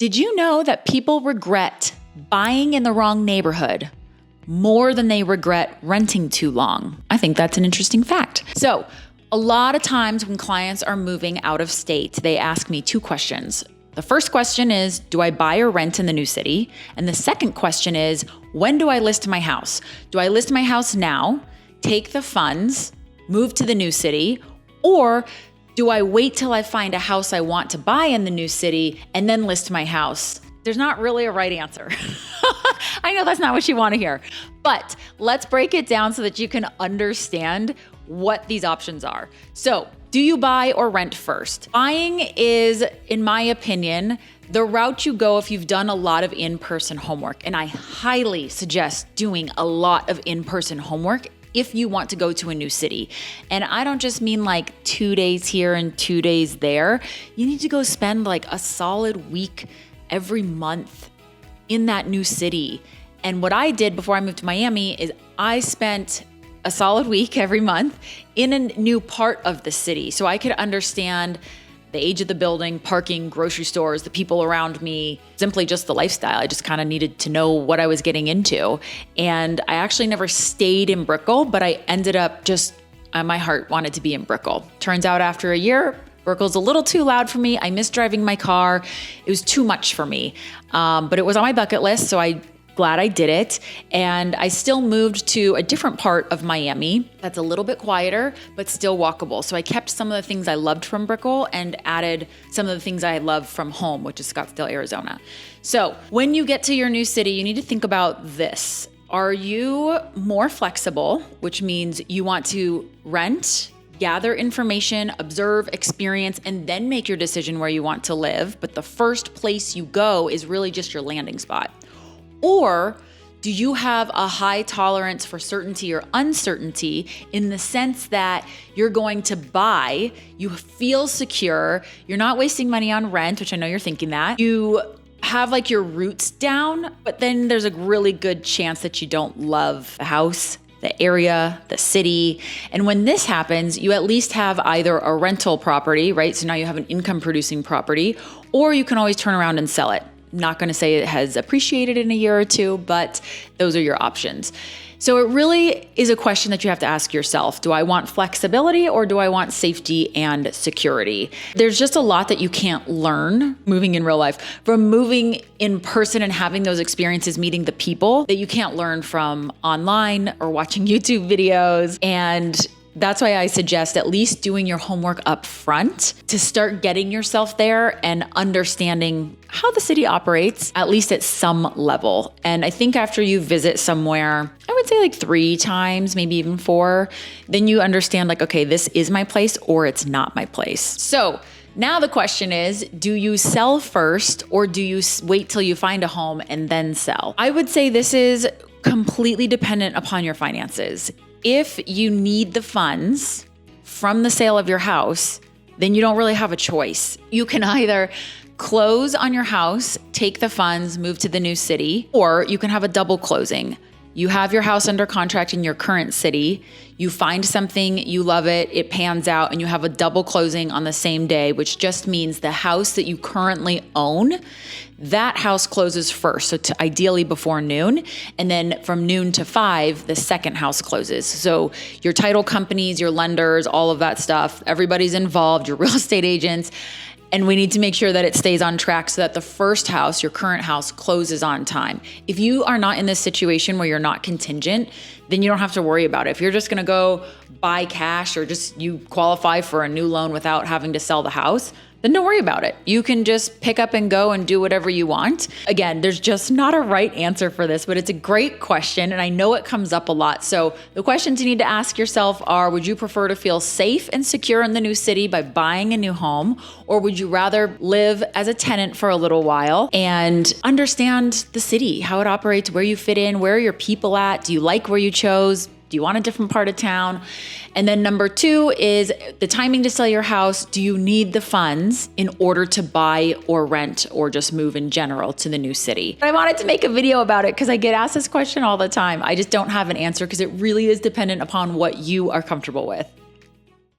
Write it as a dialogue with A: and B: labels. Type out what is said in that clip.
A: Did you know that people regret buying in the wrong neighborhood more than they regret renting too long? I think that's an interesting fact. So a lot of times when clients are moving out of state, they ask me two questions. The first question is, do I buy or rent in the new city? And the second question is, when do I list my house? Do I list my house now, take the funds, move to the new city, or do I wait till I find a house I want to buy in the new city and then list my house? There's not really a right answer. I know that's not what you want to hear, but let's break it down so that you can understand what these options are. So, do you buy or rent first? Buying is, in my opinion, the route you go if you've done a lot of in-person homework. And I highly suggest doing a lot of in-person homework if you want to go to a new city. And I don't just mean like 2 days here and 2 days there. You need to go spend like a solid week every month in that new city. And what I did before I moved to Miami is I spent a solid week every month in a new part of the city so I could understand the age of the building, parking, grocery stores, the people around me, simply just the lifestyle. I just kind of needed to know what I was getting into. And I actually never stayed in Brickell, but I ended up just, my heart wanted to be in Brickell. Turns out after a year, Brickell's a little too loud for me. I miss driving my car. It was too much for me. But it was on my bucket list, so I'm glad I did it. And I still moved to a different part of Miami that's a little bit quieter, but still walkable. So I kept some of the things I loved from Brickell and added some of the things I love from home, which is Scottsdale, Arizona. So when you get to your new city, you need to think about this. Are you more flexible, which means you want to rent, gather information, observe, experience, and then make your decision where you want to live, but the first place you go is really just your landing spot? Or do you have a high tolerance for certainty or uncertainty in the sense that you're going to buy, you feel secure, you're not wasting money on rent, which I know you're thinking that, you have like your roots down, but then there's a really good chance that you don't love the house, the area, the city. And when this happens, you at least have either a rental property, right? So now you have an income producing property, or you can always turn around and sell it. Not going to say it has appreciated in a year or two, but those are your options. So it really is a question that you have to ask yourself. Do I want flexibility or do I want safety and security? There's just a lot that you can't learn moving in real life from moving in person and having those experiences, meeting the people that you can't learn from online or watching YouTube videos. And that's why I suggest at least doing your homework up front to start getting yourself there and understanding how the city operates, at least at some level. And I think after you visit somewhere, I would say like 3 times, maybe even 4, then you understand like, okay, this is my place or it's not my place. So now the question is, do you sell first or do you wait till you find a home and then sell? I would say this is completely dependent upon your finances. If you need the funds from the sale of your house, then you don't really have a choice. You can either close on your house, take the funds, move to the new city, or you can have a double closing. You have your house under contract in your current city, you find something, you love it, it pans out, and you have a double closing on the same day, which just means the house that you currently own, that house closes first, so ideally before noon, and then from noon to 5, the second house closes. So your title companies, your lenders, all of that stuff, everybody's involved, your real estate agents, and we need to make sure that it stays on track so that the first house, your current house, closes on time. If you are not in this situation where you're not contingent, then you don't have to worry about it. If you're just gonna go buy cash or just you qualify for a new loan without having to sell the house, then don't worry about it. You can just pick up and go and do whatever you want. Again, there's just not a right answer for this, but it's a great question. And I know it comes up a lot. So the questions you need to ask yourself are, would you prefer to feel safe and secure in the new city by buying a new home? Or would you rather live as a tenant for a little while and understand the city, how it operates, where you fit in, where are your people at? Do you like where you chose? Do you want a different part of town? And then number 2 is the timing to sell your house. Do you need the funds in order to buy or rent or just move in general to the new city? I wanted to make a video about it because I get asked this question all the time. I just don't have an answer because it really is dependent upon what you are comfortable with.